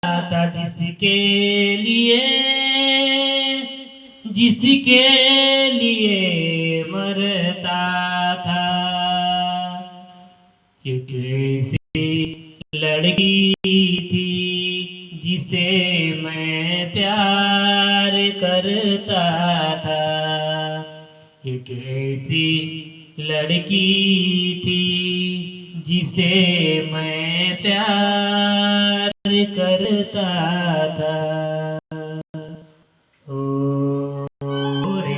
था जिसके लिए मरता था। एक ऐसी लड़की थी जिसे मैं प्यार करता था। एक ऐसी लड़की थी जिसे मैं प्यार करता था। ओ रे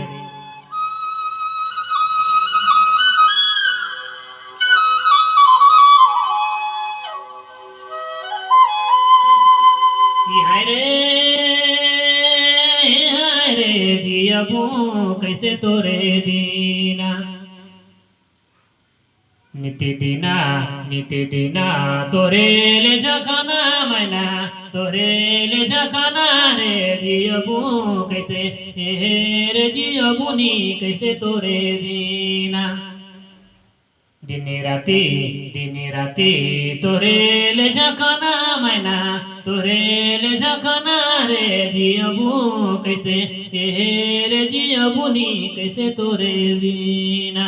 हाय रे जियाबू कैसे तोरे दीना निति दिना तोरे ले जखाना मैना तोरे ले जखाना रे जियाबू कैसे रे जियाबूनी कैसे तोरे दीना दिन राती तोरे ले जखाना मैना तोरे ले जखाना रे जियाबू कैसे रे जियाबूनी कैसे तोरे दीना।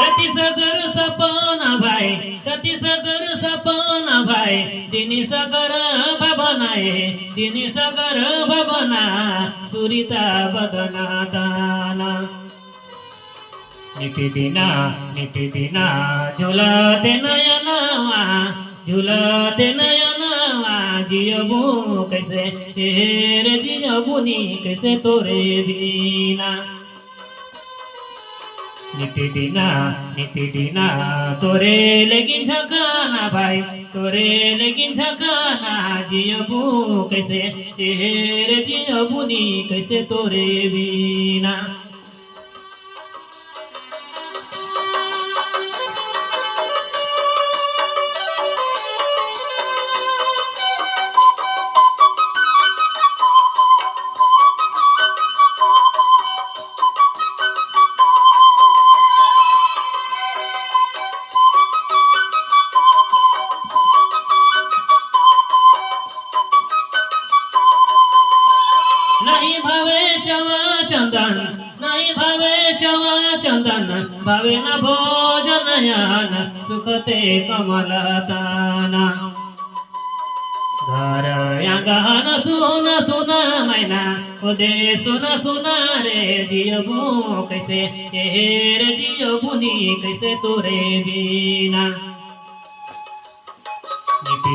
रति सगर सपना भाई रति सगर सपना भाई दिनी सगर भवनाए दिनी सगर भवना सुरिता बदना दाना निति दिना झुलते नयनवा जियबू कैसे रे जियबूनी कैसे तोरे दीना निति दिना तोरे लेकिन झकाना भाई तोरे लेकिन झकाना जियबू कैसे रे जियबूनी कैसे तोरे बीना। नहीं भावे चवा चंदन भावे न भोजन यान सुखते कमलताना घर आंगन सुना मैना ओदे सुना रे जियबू कैसे रे जियबूनी कैसे तोरे बीना निति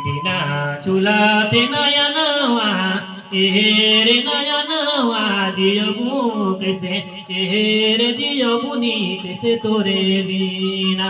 दिना चुलाते नयनवा रे नयनवा जियबू कैसे रे जियबूनी कैसे तोरे बीना।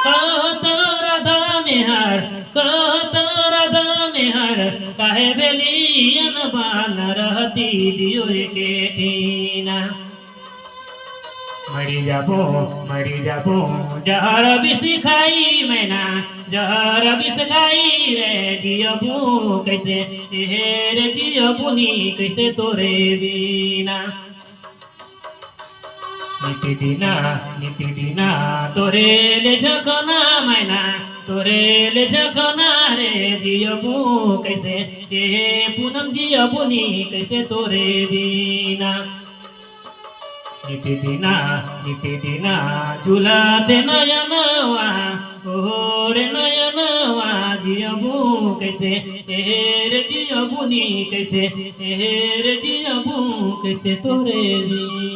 कहत राधा मेहर काहे बेलियन बान रहती दियो के ठीना मरी जाबो जहर विष खाई मैना जहर विष खाई रे जियबू कैसे रे जियबूनी कैसे तोरे दीना निति दिना तोरे ले झकना मैना तोरे ले झकना रे जियबू कैसे पूनम जियबूनी कैसे तोरे दीना नितिदिना झुलाते नया नवा ओरे नया नवा जियबू कैसे रे जियबू नी कैसे रे जियबू कैसे तोरे दी